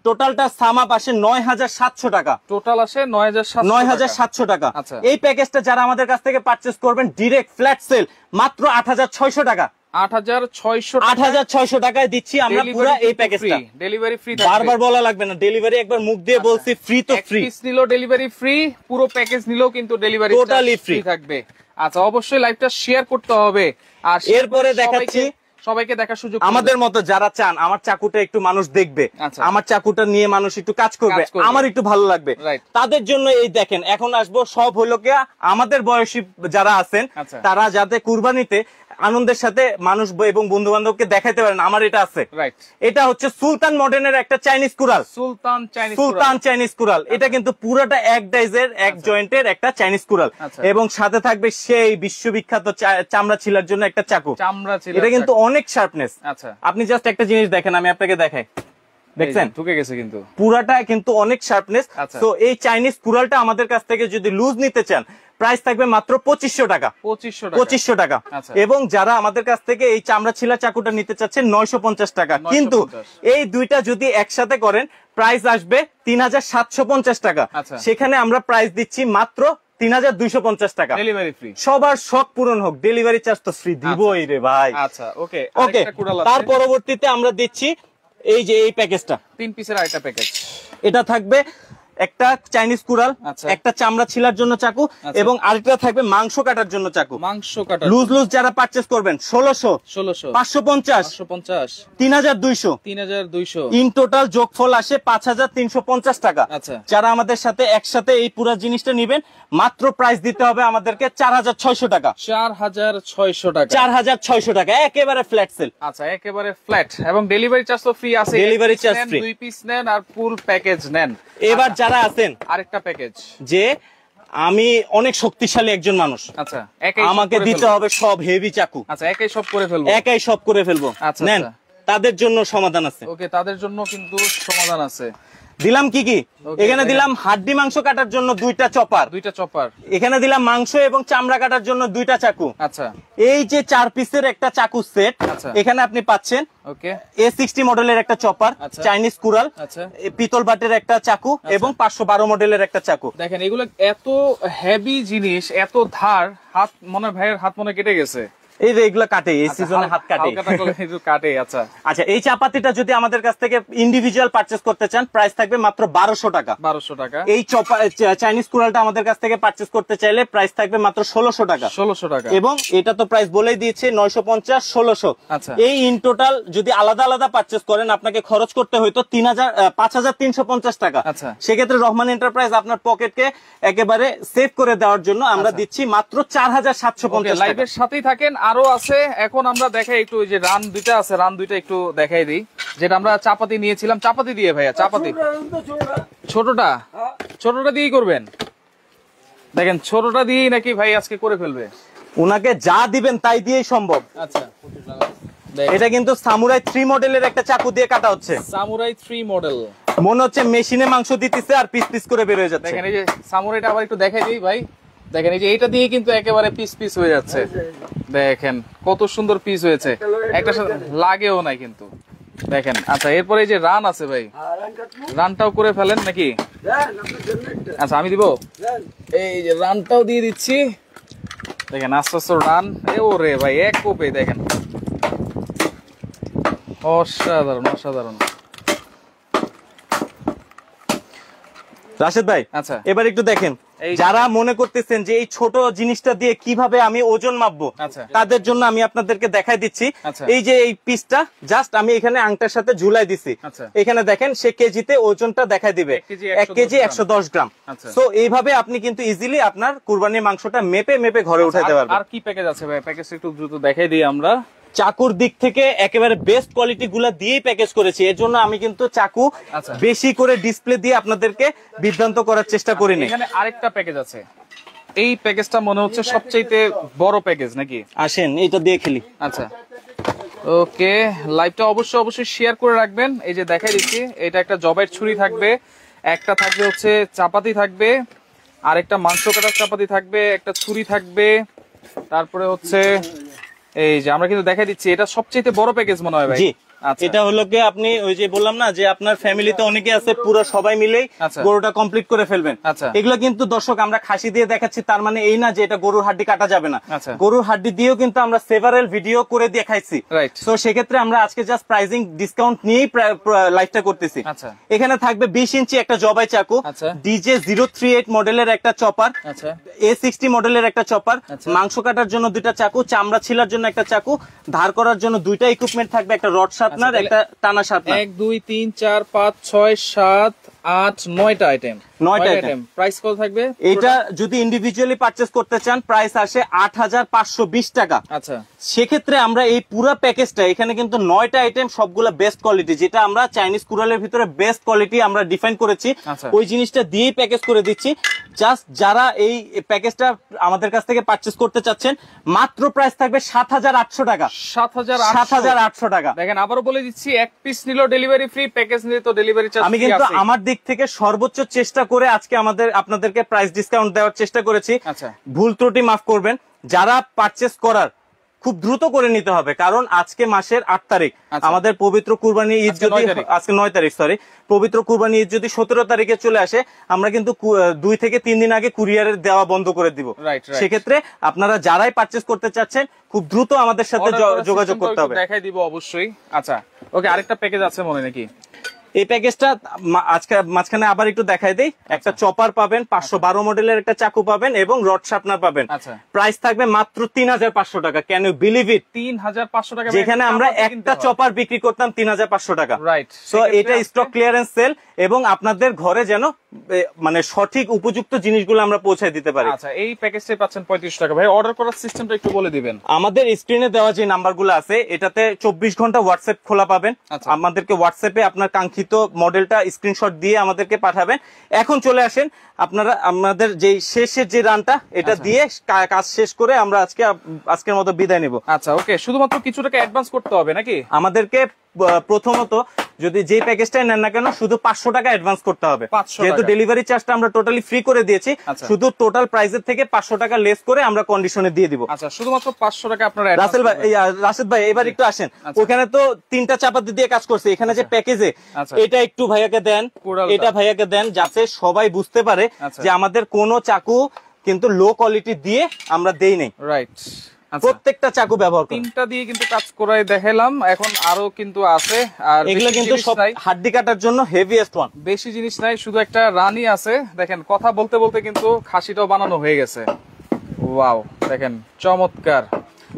টোটালটা সাম আপ আসে 9700 টাকা। টোটাল আসে 9700 টাকা। এই প্যাকেজটা যারা আমাদের কাছ থেকে পারচেজ করবেন ডিরেক্ট ফ্ল্যাট সেল মাত্র 8600 টাকা। 8600 টাকায় দিচ্ছি আমরা পুরো এই প্যাকেজটা, ডেলিভারি ফ্রি। বারবার বলা লাগবে না, ডেলিভারি একবার মুখ দিয়ে বলছি, ফ্রি তো ফ্রি। পিস নিলেও ডেলিভারি ফ্রি, পুরো প্যাকেজ নিলেও কিন্তু ডেলিভারি টোটালি ফ্রি থাকবে। আচ্ছা, অবশ্যই লাইভটা শেয়ার করতে হবে। আর এরপরে দেখাচ্ছি সবাইকে দেখার সুযোগ, আমাদের মতো যারা চান আমার চাকুটা একটু মানুষ দেখবে, আমার চাকুটা নিয়ে মানুষ একটু কাজ করবে, আমার একটু ভালো লাগবে, তাদের জন্য এই দেখেন এখন আসবো সব হলো কি আমাদের বয়সী যারা আছেন, তারা যাতে কুরবানিতে আনন্দের সাথে মানুষ এবং বন্ধু বান্ধবকে দেখাইতে পারেন আমার এটা আছে। এটা হচ্ছে সুলতান মডেলের একটা চাইনিজ কুড়াল, সুলতান চাইনিজ কুড়াল। এটা কিন্তু পুরোটা এক ডাইজের এক জয়েন্টের একটা চাইনিজ কুড়াল, এবং সাথে থাকবে সেই বিশ্ববিখ্যাত চামড়া ছিলার জন্য একটা চাকু। এটা কিন্তু অনেক শার্পনেস। আপনি জাস্ট একটা জিনিস দেখেন, আমি আপনাকে দেখাই, দেখছেন ঢুকে গেছে কিন্তু পুরাটা কিন্তু অনেক শার্পনেস। তো এই চাইনিজ কুড়ালটা আমাদের কাছ থেকে যদি লুজ নিতে চান প্রাইস থাকবে মাত্র 2500 টাকা, 2500 টাকা। এবং যারা আমাদের কাছ থেকে এই চামড়া ছিলা চাকুটা নিতে চাচ্ছেন 950 টাকা। কিন্তু এই দুইটা যদি একসাথে করেন প্রাইস আসবে 3750 টাকা। সেখানে আমরা প্রাইস দিচ্ছি মাত্র 3250 টাকা, ডেলিভারি ফ্রি। সবার শখ পূরণ হোক, ডেলিভারি চার্জ তো ফ্রি দিবই রে ভাই। আচ্ছা, ওকে। তার পরবর্তীতে আমরা দিচ্ছি এই যে এই প্যাকেজটা 3 পিসের আরেকটা প্যাকেজ। এটা থাকবে একটা চাইনিজ কুড়াল, একটা চামড়া ছিলার জন্য চাকু, এবং আরেকটা থাকবে মাংস কাটার জন্য চাকু। মাংস কাটা লুজ লুজ যারা পারচেজ করবেন 1600, 550, 3200 ইন টোটাল যোগফল আসে 5350 টাকা। যারা আমাদের সাথে একসাথে এই পুরো জিনিসটা নেবেন মাত্র প্রাইস দিতে হবে আমাদেরকে 4600 টাকা। 4600 টাকা, 4600 টাকা একেবারে ফ্ল্যাট সেল। আচ্ছা, একেবারে ফ্ল্যাট, এবং ডেলিভারি চার্জ তো ফ্রি আছে। ডেলিভারি চার্জ ফ্রি, 2 পিস নেন আর ফুল প্যাকেজ নেন। এবার যারা আছেন আরেকটা প্যাকেজ, যে আমি অনেক শক্তিশালী একজন মানুষ, আচ্ছা, আমাকে দিতে হবে সব হেভি চাকু, আচ্ছা, একাই সব করে ফেলবো, একাই সব করে ফেলবো, নেন, তাদের জন্য সমাধান আছে। ওকে, তাদের জন্য কিন্তু সমাধান আছে। দিলাম কি কি, এখানে দিলাম হাড্ডি মাংস কাটার জন্য 2টা চপার, এখানে দিলাম মাংস এবং চামড়া কাটার জন্য 2টা চাকু। আচ্ছা, এই যে 4 পিসের একটা চাকু সেট, এখানে আপনি পাচ্ছেন ওকে A60 মডেলের একটা চপার, চাইনিজ কুড়াল, পিতল বাটের একটা চাকু এবং 512 মডেলের একটা চাকু। দেখেন এগুলো এত হেভি জিনিস, এত ধার, হাত মনে ভাইয়ের হাত মনে কেটে গেছে। এই যে এগুলো কাটে, এই সিজনে হাত কাটে, কাটে। আচ্ছা আচ্ছা, এই চাপাতিটা যদি আমাদের কাছ থেকে ইন্ডিভিজুয়াল পারচেজ করতে চান প্রাইস থাকবে মাত্র 1200 টাকা। 1200 টাকা। এই চাইনিজ কুড়ালটা আমাদের কাছ থেকে পারচেজ করতে চাইলে প্রাইস থাকবে মাত্র 1600 টাকা। 1600 টাকা, এবং এটা তো প্রাইস বলেই দিয়েছে 950, 1600। আচ্ছা, এই ইন টোটাল যদি আলাদা আলাদা পারচেজ করেন আপনাকে খরচ করতে হইতো 5350 টাকা। আচ্ছা, সেক্ষেত্রে রহমান এন্টারপ্রাইজ আপনার পকেটকে একেবারে সেভ করে দেওয়ার জন্য আমরা দিচ্ছি মাত্র 4750 টাকা। লাইভের সাথেই থাকেন, আরো আছে। এখন আমরা দেখাই একটু, ওই যে রান 2টা আছে, রান 2টা একটু দেখাই দিই, যেটা আমরা চাপাতি নিয়েছিলাম। চাপাতি দিয়ে ভাইয়া, চাপাতি ছোটটা দিয়েই করবেন। দেখেন ছোটটা দিয়েই নাকি ভাই আজকে করে ফেলবে, উনাকে যা দিবেন তাই দিয়েই সম্ভব। আচ্ছা, এটা কিন্তু সামুরাই 3 মডেলের একটা চাকু দিয়ে কাটা হচ্ছে। সামুরাই 3 মডেল, মনে হচ্ছে মেশিনে মাংস দিতেছে আর পিস পিস করে বের হয়ে যাচ্ছে। দেখেন এই যে সামুরাইটা আবার একটু দেখাই দিই ভাই। দেখেন এই যে এইটা দিয়ে কিন্তু একেবারে পিস পিস হয়ে যাচ্ছে। দেখেন কত সুন্দর পিস হয়েছে, একটা লাগেও নাই কিন্তু। দেখেন, আচ্ছা, এরপরে এই যে রান আছে ভাই, রানটাও করে ফেলেন নাকি? আচ্ছা, আমি দিব, এই যে রানটাও দিয়ে দিচ্ছি। দেখেন আস্তে আস্তে রান, ওরে ভাই এক কোপে, দেখেন অসাধারণ অসাধারণ। রাশেদ ভাই, আচ্ছা, এবার একটু দেখেন, যারা মনে করতেছেন যে এই ছোট জিনিসটা দিয়ে কিভাবে আমি ওজন মাপবো, তাদের জন্য আমি আপনাদেরকে দেখাই দিচ্ছি। এই যে এই পিসটা জাস্ট আমি এখানে আংটার সাথে ঝুলাই দিছি, এখানে দেখেন সে কেজিতে ওজনটা দেখাই দিবে, 1 কেজি 110 গ্রাম। সো এইভাবে আপনি কিন্তু ইজিলি আপনার কুরবানির মাংসটা মেপে মেপে ঘরে উঠাতে পারবেন। আর কি প্যাকেজ আছে ভাই? প্যাকেজ একটু দ্রুত দেখাই দিই আমরা। চাকুর দিক থেকে একেবারে বেস্ট কোয়ালিটি গুলা দিয়েই প্যাকেজ করেছি, এর জন্য আমি কিন্তু চাকু বেশি করে ডিসপ্লে দিয়ে আপনাদেরকে বিভ্রান্ত করার চেষ্টা করিনি। এখানে আরেকটা প্যাকেজ আছে, এই প্যাকেজটা মনে হচ্ছে সবচেয়ে বড় প্যাকেজ নাকি? আসেন এটা দিয়ে খেলি। আচ্ছা, ওকে, লাইভটা অবশ্যই শেয়ার করে রাখবেন। এই যে দেখাই দিচ্ছি, এটা একটা জবের ছুরি থাকবে, একটা থাকবে হচ্ছে চাপাতি থাকবে, আর একটা মাংস কাটার চাপাতি থাকবে, একটা ছুরি থাকবে, তারপরে হচ্ছে এই যে আমরা কিন্তু দেখাই দিচ্ছি, এটা সবচেয়ে বড় প্যাকেজ মনে হয় ভাই। এটা হলো কি, আপনি ওই যে বললাম না যে আপনার ফ্যামিলিতে অনেকে আছে, পুরো সবাই মিলেই গরুটা কমপ্লিট করে ফেলবেন। এগুলো কিন্তু দর্শক আমরা খাসি দিয়ে দেখাচ্ছি, তার মানে এই না যে এটা গরুর হাড্ডি কাটা যাবে না। গরুর হাড্ডি দিয়েও কিন্তু আমরা সেভারেল ভিডিও করে দেখাইছি। তো সেক্ষেত্রে আমরা আজকে জাস্ট প্রাইজিং ডিসকাউন্ট নিয়েই লাইভটা করতেছি। এখানে থাকবে 20 ইঞ্চি একটা জবাই চাকু, ডিজে 038 মডেলের একটা চপার, A60 মডেলের একটা চপার, মাংস কাটার জন্য 2টা চাকু, চামড়া ছিলার জন্য একটা চাকু, ধার করার জন্য 2টা ইকুইপমেন্ট থাকবে, একটা রড শার্পনার, একটা টানা শার্পনার। 1 2 3 4 5 6 7 8 9টা আইটেম, 9টা আইটেম। প্রাইস কত থাকবে? এটা যদি ইন্ডিভিজুয়ালি পারচেজ করতে চান প্রাইস আসে 8520 টাকা। আচ্ছা, সেক্ষেত্রে আমরা এই পুরো প্যাকেজটা, এখানে কিন্তু 9টা আইটেম, সবগুলা বেস্ট কোয়ালিটি, যেটা আমরা চাইনিজ কুড়ালের ভিতরে বেস্ট কোয়ালিটি আমরা ডিফাইন করেছি, ওই জিনিসটা দিয়েই প্যাকেজ করে দিচ্ছি। জাস্ট যারা এই প্যাকেজটা আমাদের কাছ থেকে পারচেজ করতে চাচ্ছেন, মাত্র প্রাইস থাকবে 7800 টাকা। 7800 টাকা। দেখেন আবারও বলে দিচ্ছি, এক পিস নিলেও ডেলিভারি ফ্রি, প্যাকেজ নিলে তো ডেলিভারি চার্জ। আমি কিন্তু আমার দিক থেকে সর্বোচ্চ চেষ্টা করে আজকে আপনাদেরকে প্রাইস ডিসকাউন্ট দেওয়ার চেষ্টা করেছি। ভুল ত্রুটি মাফ করবেন। যারা পারচেজ করার খুব দ্রুত করে নিতে হবে, কারণ আজকে মাসের 8 তারিখ, আমাদের পবিত্র কুরবানি ঈদ যদি আজকে 9 তারিখ, সরি, পবিত্র কুরবানি ঈদ যদি 17 তারিখে চলে আসে, আমরা কিন্তু 2 থেকে 3 দিন আগে কুরিয়ারের দেওয়া বন্ধ করে দিব। সেক্ষেত্রে আপনারা যারাই পারচেজ করতে চাচ্ছেন খুব দ্রুত আমাদের সাথে যোগাযোগ করতে হবে। দেখাই দিব অবশ্যই। আচ্ছা, ওকে, আরেকটা প্যাকেজ আছে মনে নাকি? এই প্যাকেজটা আজকে মাঝখানে আবার একটু দেখাই দেই। একটা চপার পাবেন, 512 মডেলের একটা চাকু পাবেন এবং রড শার্পনার পাবেন। প্রাইস থাকবে মাত্র 3500 টাকা। Can you believe it? 3500 টাকা, যেখানে আমরা একটা চপার বিক্রি করতাম 3500 টাকা। রাইট। সো এটা স্টক ক্লিয়ারেন্স সেল এবং আপনাদের ঘরে যেন মানে সঠিক উপযুক্ত জিনিসগুলো আমরা পৌঁছায় দিতে পারি। আচ্ছা, এই প্যাকেজটাই পাচ্ছেন 3500 টাকা। ভাই অর্ডার করার সিস্টেমটা একটু বলে দিবেন। আমাদের স্ক্রিনে দেওয়া যে নাম্বারগুলো আছে এটাতে 24 ঘন্টা হোয়াটসঅ্যাপ খোলা পাবেন। আমাদেরকে হোয়াটসঅ্যাপে আপনার কাঙ্ক্ষিত মডেলটা স্ক্রিনশট দিয়ে আমাদেরকে পাঠাবেন। এখন চলে আসেন আপনারা আমাদের যে শেষের যে রানটা এটা দিয়ে কাজ শেষ করে আমরা আজকের মতো বিদায় নেব। আচ্ছা ওকে, শুধুমাত্র কিছু টাকা অ্যাডভান্স করতে হবে নাকি? আমাদেরকে প্রথমত যদি যে প্যাকেজটাই নেন না কেন শুধু 500 টাকা অ্যাডভান্স করতে হবে। যেহেতু ডেলিভারি চার্জটা আমরা টোটালি ফ্রি করে দিয়েছি, শুধু টোটাল প্রাইসের থেকে 500 টাকা লেস করে আমরা কন্ডিশনে দিয়ে দিব। আচ্ছা, শুধুমাত্র 500 টাকা আপনারা। রাশেদ ভাই এবার একটু আসেন। ওখানে তো 3টা চাপাতি দিয়ে কাজ করছে, এখানে যে প্যাকেজে এটা একটু ভাইয়াকে দেন, এটা ভাইয়াকে দেন, যাতে সবাই বুঝতে পারে যে আমাদের কোনো চাকু কিন্তু লো কোয়ালিটি দিয়ে আমরা দেই নাই। রাইট। প্রত্যেকটা চাকু ব্যবহার করি। 3টা দিয়ে কিন্তু কাজ করাই দেখালাম, এখন আরো কিন্তু আছে। আর এগুলো কিন্তু সব হাড্ডি কাটার জন্য হেভিয়েস্ট ওয়ান। বেশি জিনিস নাই, শুধু একটা রানই আছে। দেখেন কথা বলতে বলতে কিন্তু খাসিটাও বানানো হয়ে গেছে। ওয়াও, দেখেন চমৎকার।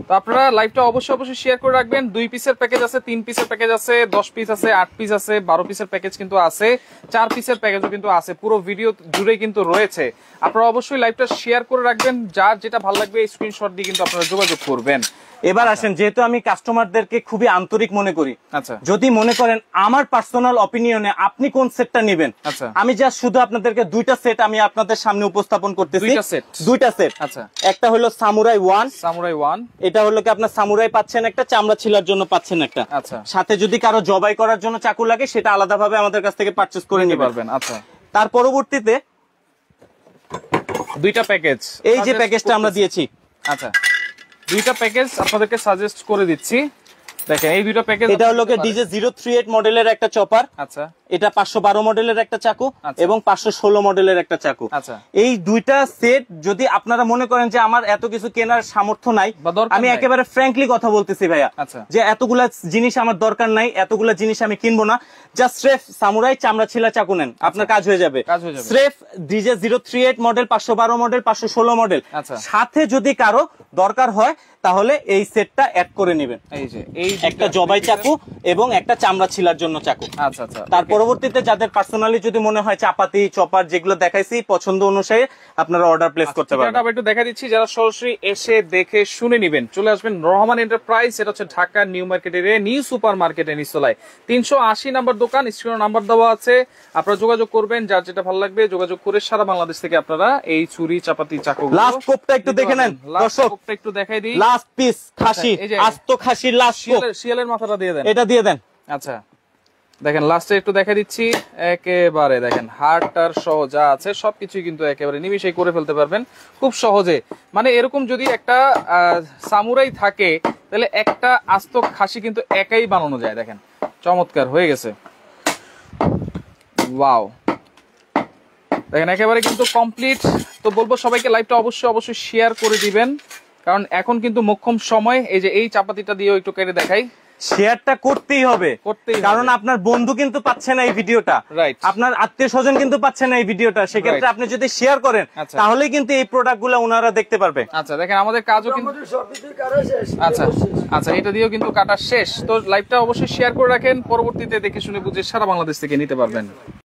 তো আপনারা লাইভটা অবশ্যই শেয়ার করে রাখবেন। 2 পিসের প্যাকেজ আছে, 3 পিসের প্যাকেজ আছে, 10 পিস আছে, 8 পিস আছে, 12 পিসের প্যাকেজ কিন্তু আছে, 4 পিসের প্যাকেজও কিন্তু আছে। পুরো ভিডিও জুড়ে কিন্তু রয়েছে। আপনারা অবশ্যই লাইভটা শেয়ার করে রাখবেন। যার যেটা ভালো লাগবে স্ক্রিনশট দিয়ে কিন্তু আপনারা যোগাযোগ করবেন। এবার আসেন, যেহেতু আমি কাস্টমারদেরকে খুবই আন্তরিক মনে করি, যদি মনে করেন আমার পার্সোনাল অপিনিয়নে আপনি কোন সেটটা নেবেন, আমি জাস্ট শুধু আপনাদেরকে 2টা সেট আমি আপনাদের সামনে উপস্থাপন করতেছি। 2টা সেট। আচ্ছা, একটা হলো সামুরাই 1। সামুরাই 1 এটা হলো কি আপনার সামুরাই পাচ্ছেন একটা, চামড়া ছিলার জন্য পাচ্ছেন একটা। আচ্ছা, সাথে যদি কারো জবাই করার জন্য চাকু লাগে সেটা আলাদাভাবে আমাদের কাছ থেকে পারচেজ করে নিতে পারবেন। আচ্ছা, তার পরবর্তীতে 2টা প্যাকেজ, এই যে প্যাকেজটা আমরা দিয়েছি। আচ্ছা, 2টা প্যাকেজ আপনাদেরকে সাজেস্ট করে দিচ্ছি। দেখেন এই 2টা প্যাকেজ। এটা হলো ডিজে 038 মডেলের একটা চপার। আচ্ছা, এটা 512 মডেলের একটা চাকু এবং 516 মডেলের একটা চাকু। আচ্ছা, এই 2টা সেট যদি আপনারা মনে করেন যে আমার এত কিছু কেনার সামর্থ্য নাই, আমি একেবারে ফ্র্যাঙ্কলি কথা বলতেছি ভাইয়া, যে এতগুলা জিনিস আমার দরকার নাই, এতগুলা জিনিস আমি কিনবো না। জাস্ট স্রেফ সামুরাই চামড়া ছিলা চাকু নেন, আপনার কাজ হয়ে যাবে। স্রেফ ডিজে 038 মডেল, 512 মডেল, 516 মডেল, সাথে যদি কারো দরকার হয় তাহলে এই সেটটা অ্যাড করে নেবেন। এই একটা জবাই চাকু এবং একটা চামড়া ছিলার জন্য চাকু। আচ্ছা আচ্ছা। তার পরবর্তীতে যাদের পার্সোনালি যদি মনে হয় চাপাতি চপার যেগুলো দেখাইছি পছন্দ অনুসারে আপনারা অর্ডার প্লেস করতে পারবেন। আমি একটু দেখা দিচ্ছি, যারা সরাসরি এসে দেখে শুনে নেবেন চলে আসবেন রহমান এন্টারপ্রাইজ। এটা হচ্ছে ঢাকা নিউ মার্কেটের নিউ সুপার মার্কেটের নিচতলায় 380 নাম্বার দোকান। স্ক্রিনে নাম্বার দেওয়া আছে, আপনারা যোগাযোগ করবেন। যার যেটা ভালো লাগবে যোগাযোগ করে সারা বাংলাদেশ থেকে আপনারা এই ছুরি চাপাতি চাকু। লাস্ট কোপটা একটু দেখে নেন দর্শক, কোপটা একটু দেখাই দিই। লাস্ট পিস খাসি, আস্ত খাসির লাস্ট কোপ, শিয়ালের মাথাটা দিয়ে দেন, এটা দিয়ে দেন। আচ্ছা দেখেন লাস্টে একটু দেখা দিচ্ছি, একেবারে দেখেন হাড়টার সহ যা আছে সবকিছু কিন্তু একেবারে নিমিশেই করে ফেলতে পারবেন খুব সহজে। মানে এরকম যদি একটা সামুরাই থাকে তাহলে একটা আস্ত খাসি কিন্তু একাই বানানো যায়। দেখেন চমৎকার হয়ে গেছে, ওয়াও। দেখেন একেবারে কিন্তু কমপ্লিট। তো বলবো সবাইকে লাইভটা অবশ্যই শেয়ার করে দিবেন, কারণ এখন কিন্তু মোক্ষম সময়। এই যে এই চাপাতিটা দিয়েও একটু কেটে দেখাই, শেয়ারটা করতেই হবে, কারণ আপনার বন্ধু কিন্তু পাচ্ছে না এই ভিডিওটা, আপনার আত্মীয় স্বজন কিন্তু পাচ্ছে না এই ভিডিওটা। সেক্ষেত্রে আপনি যদি শেয়ার করেন তাহলে কিন্তু এই প্রোডাক্ট গুলো ওনারা দেখতে পারবে। আচ্ছা দেখেন আমাদের কাজও কিন্তু আচ্ছা আচ্ছা এটা দিয়েও কিন্তু কাটা শেষ। তো লাইভটা অবশ্যই শেয়ার করে রাখেন, পরবর্তীতে দেখে শুনে বুঝে সারা বাংলাদেশ থেকে নিতে পারবেন।